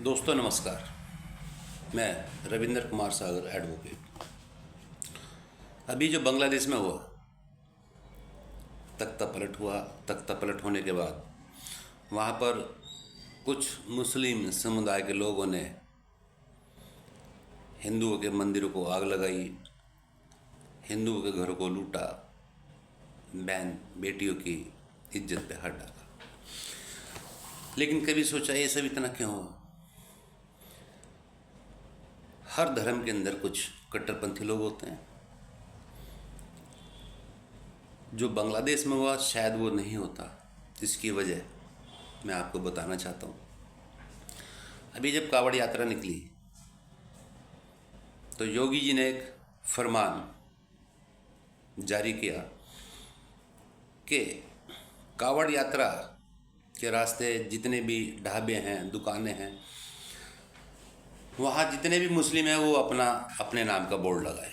दोस्तों नमस्कार। मैं रविंद्र कुमार सागर एडवोकेट। अभी जो बांग्लादेश में हुआ, तख्ता पलट होने के बाद वहाँ पर कुछ मुस्लिम समुदाय के लोगों ने हिंदुओं के मंदिरों को आग लगाई, हिंदुओं के घरों को लूटा, बहन बेटियों की इज्जत पे हाथ डाला। लेकिन कभी सोचा ये सब इतना क्यों हुआ? हर धर्म के अंदर कुछ कट्टरपंथी लोग होते हैं। जो बांग्लादेश में हुआ शायद वो नहीं होता। इसकी वजह मैं आपको बताना चाहता हूँ। अभी जब कावड़ यात्रा निकली तो योगी जी ने एक फरमान जारी किया कि कावड़ यात्रा के रास्ते जितने भी ढाबे हैं, दुकानें हैं, वहाँ जितने भी मुस्लिम हैं वो अपने नाम का बोर्ड लगाए,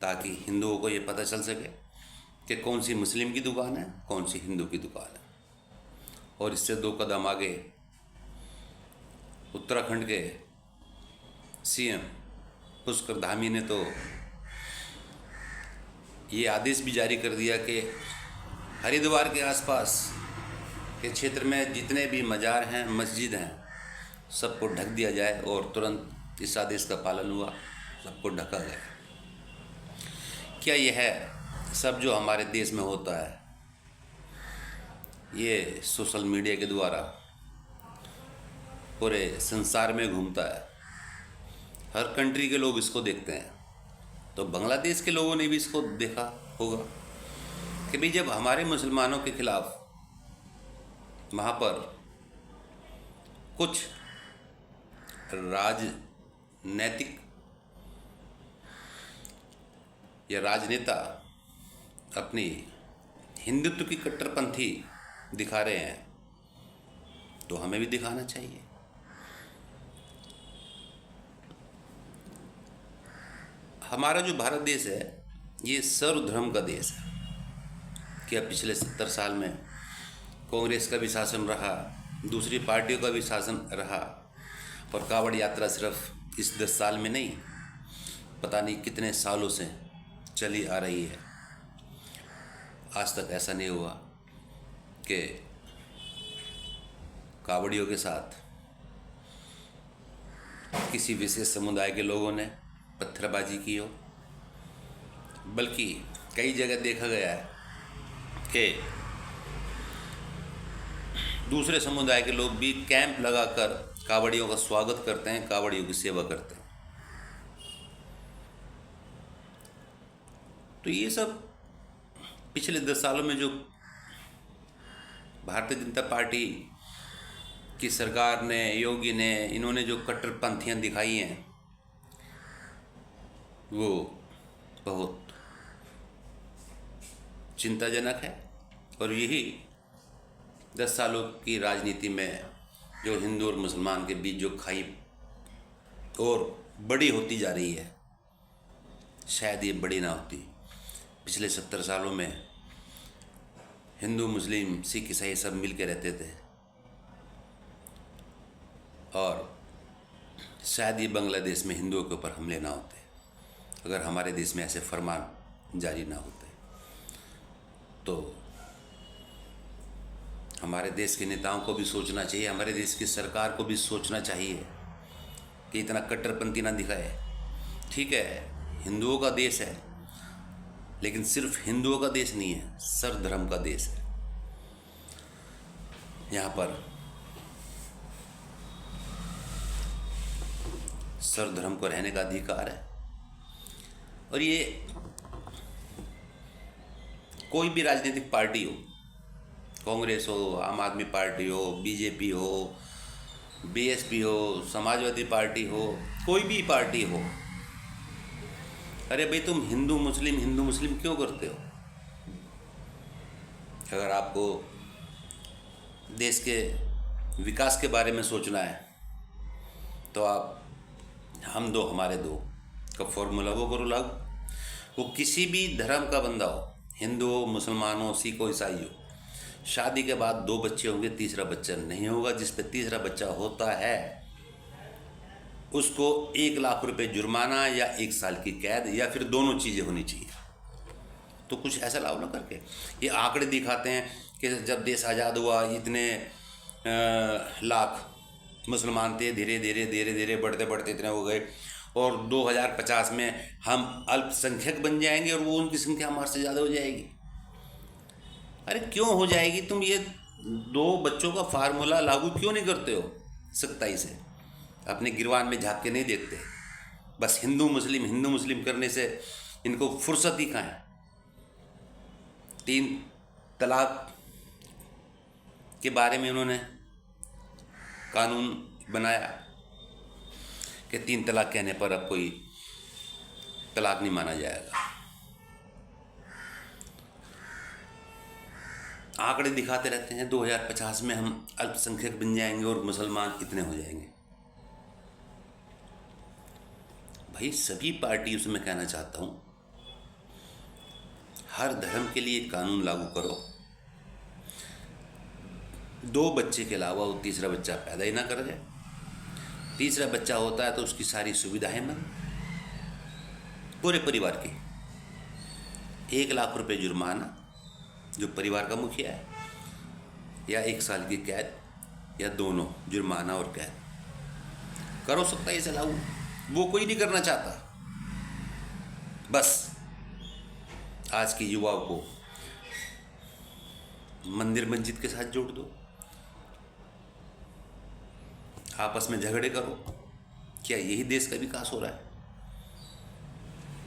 ताकि हिंदुओं को ये पता चल सके कि कौन सी मुस्लिम की दुकान है, कौन सी हिंदू की दुकान है। और इससे 2 कदम आगे उत्तराखंड के सीएम पुष्कर धामी ने तो ये आदेश भी जारी कर दिया कि हरिद्वार के आसपास के क्षेत्र में जितने भी मज़ार हैं, मस्जिद हैं, सबको ढक दिया जाए। और तुरंत इस आदेश का पालन हुआ, सबको ढका गया। क्या यह सब जो हमारे देश में होता है ये सोशल मीडिया के द्वारा पूरे संसार में घूमता है? हर कंट्री के लोग इसको देखते हैं। तो बांग्लादेश के लोगों ने भी इसको देखा होगा कि भाई जब हमारे मुसलमानों के खिलाफ वहाँ पर कुछ राजनैतिक या राजनेता अपनी हिंदुत्व की कट्टरपंथी दिखा रहे हैं, तो हमें भी दिखाना चाहिए। हमारा जो भारत देश है ये सर्वधर्म का देश है। क्या पिछले 70 साल में कांग्रेस का भी शासन रहा, दूसरी पार्टियों का भी शासन रहा, और कावड़ यात्रा सिर्फ इस 10 साल में नहीं, पता नहीं कितने सालों से चली आ रही है। आज तक ऐसा नहीं हुआ कि कावड़ियों के साथ किसी विशेष समुदाय के लोगों ने पत्थरबाजी की हो। बल्कि कई जगह देखा गया है कि दूसरे समुदाय के लोग भी कैंप लगाकर कावड़ियों का स्वागत करते हैं, कावड़ियों की सेवा करते हैं। तो ये सब पिछले 10 सालों में जो भारतीय जनता पार्टी की सरकार ने, योगी ने, इन्होंने जो कट्टरपंथियां दिखाई हैं वो बहुत चिंताजनक है। और यही 10 सालों की राजनीति में जो हिंदू और मुसलमान के बीच जो खाई और बड़ी होती जा रही है, शायद ये बड़ी ना होती। पिछले 70 सालों में हिंदू, मुस्लिम, सिख, ईसाई सब मिल के रहते थे, और शायद ये बांग्लादेश में हिंदुओं के ऊपर हमले ना होते अगर हमारे देश में ऐसे फरमान जारी ना होते। तो हमारे देश के नेताओं को भी सोचना चाहिए, हमारे देश की सरकार को भी सोचना चाहिए कि इतना कट्टरपंथी ना दिखाए। ठीक है, हिंदुओं का देश है, लेकिन सिर्फ हिंदुओं का देश नहीं है, सर्वधर्म का देश है। यहाँ पर सर्वधर्म को रहने का अधिकार है। और ये कोई भी राजनीतिक पार्टी हो, कांग्रेस हो, आम आदमी पार्टी हो, बीजेपी हो, बीएसपी हो, समाजवादी पार्टी हो, कोई भी पार्टी हो, अरे भाई तुम हिंदू मुस्लिम क्यों करते हो? अगर आपको देश के विकास के बारे में सोचना है तो आप हम दो हमारे दो का फॉर्मूला वो करो लागू। वो किसी भी धर्म का बंदा हो, हिंदू हो, मुसलमान हो, सिख हो, ईसाई हो, शादी के बाद 2 बच्चे होंगे, तीसरा बच्चा नहीं होगा। जिस पे तीसरा बच्चा होता है उसको 1 लाख रुपए जुर्माना या 1 साल की कैद या फिर दोनों चीज़ें होनी चाहिए। तो कुछ ऐसा लागू ना करके ये आंकड़े दिखाते हैं कि जब देश आज़ाद हुआ इतने लाख मुसलमान थे, धीरे धीरे धीरे धीरे बढ़ते बढ़ते इतने हो गए, और 2050 में हम अल्पसंख्यक बन जाएंगे और वो उनकी संख्या हमारे से ज़्यादा हो जाएगी। अरे क्यों हो जाएगी? तुम ये 2 बच्चों का फार्मूला लागू क्यों नहीं करते हो सख्ताई से? अपने गिरवान में झाँक के नहीं देखते, बस हिंदू मुस्लिम करने से इनको फुर्सत ही कहाँ है। 3 तलाक के बारे में उन्होंने कानून बनाया कि 3 तलाक कहने पर अब कोई तलाक नहीं माना जाएगा। आंकड़े दिखाते रहते हैं 2050 में हम अल्पसंख्यक बन जाएंगे और मुसलमान इतने हो जाएंगे। भाई सभी पार्टियों से मैं कहना चाहता हूँ, हर धर्म के लिए कानून लागू करो, 2 बच्चे के अलावा वो तीसरा बच्चा पैदा ही ना कर जाए। तीसरा बच्चा होता है तो उसकी सारी सुविधाएं बंद, पूरे परिवार की। 1 लाख रुपए जुर्माना जो परिवार का मुखिया है, या 1 साल की कैद, या दोनों, जुर्माना और कैद। करो सकता है इसे लागू, वो कोई नहीं करना चाहता। बस आज के युवाओं को मंदिर मस्जिद के साथ जोड़ दो, आपस में झगड़े करो। क्या यही देश का विकास हो रहा है?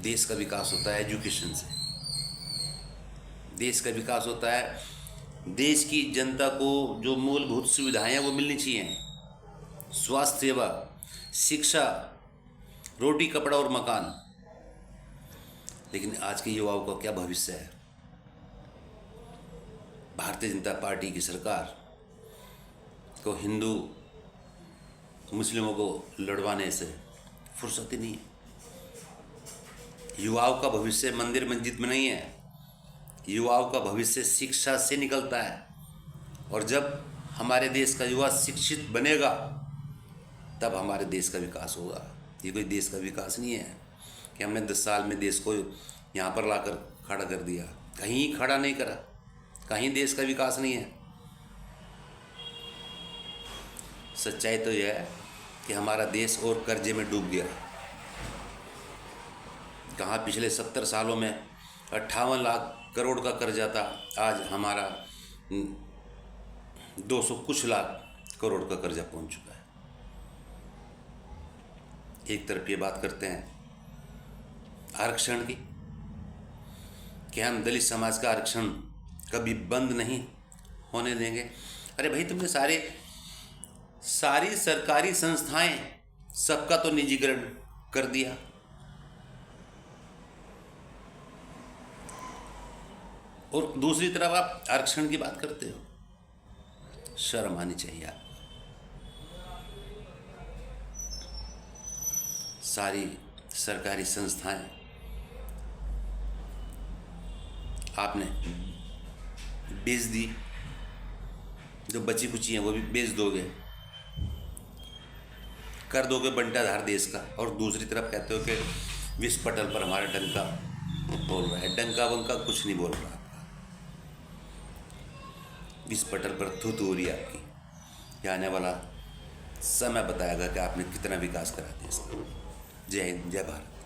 देश का विकास होता है एजुकेशन से, देश का विकास होता है देश की जनता को जो मूलभूत सुविधाएं हैं वो मिलनी चाहिए। स्वास्थ्य सेवा, शिक्षा, रोटी कपड़ा और मकान। लेकिन आज के युवाओं का क्या भविष्य है? भारतीय जनता पार्टी की सरकार को हिंदू मुस्लिमों को लड़वाने से फुर्सत ही नहीं है। युवाओं का भविष्य मंदिर मस्जिद में नहीं है, युवाओं का भविष्य शिक्षा से निकलता है। और जब हमारे देश का युवा शिक्षित बनेगा तब हमारे देश का विकास होगा। ये कोई देश का विकास नहीं है कि हमने 10 साल में देश को यहाँ पर लाकर खड़ा कर दिया। कहीं खड़ा नहीं करा, कहीं देश का विकास नहीं है। सच्चाई तो यह है कि हमारा देश और कर्जे में डूब गया। कहाँ पिछले 70 सालों में 58 लाख करोड़ का कर्जा था, आज हमारा 200 कुछ लाख करोड़ का कर्जा पहुंच चुका है। एक तरफ ये बात करते हैं आरक्षण की कि हम दलित समाज का आरक्षण कभी बंद नहीं होने देंगे। अरे भाई तुमने सारी सरकारी संस्थाएं सबका तो निजीकरण कर दिया। और दूसरी तरफ आप आरक्षण की बात करते हो, शर्म आनी चाहिए आपको। सारी सरकारी संस्थाएं आपने बेच दी, जो बची कुची हैं वो भी बेच दोगे, कर दोगे बंटाधार देश का। और दूसरी तरफ कहते हो कि विश्व पटल पर हमारा डंका बोल रहा है। डंका वंका कुछ नहीं बोल रहा आपका, विश्व पटल पर थू हो रही है आपकी। ये आने वाला समय बताएगा कि आपने कितना विकास करा देश का। जय हिंद, जय भारत।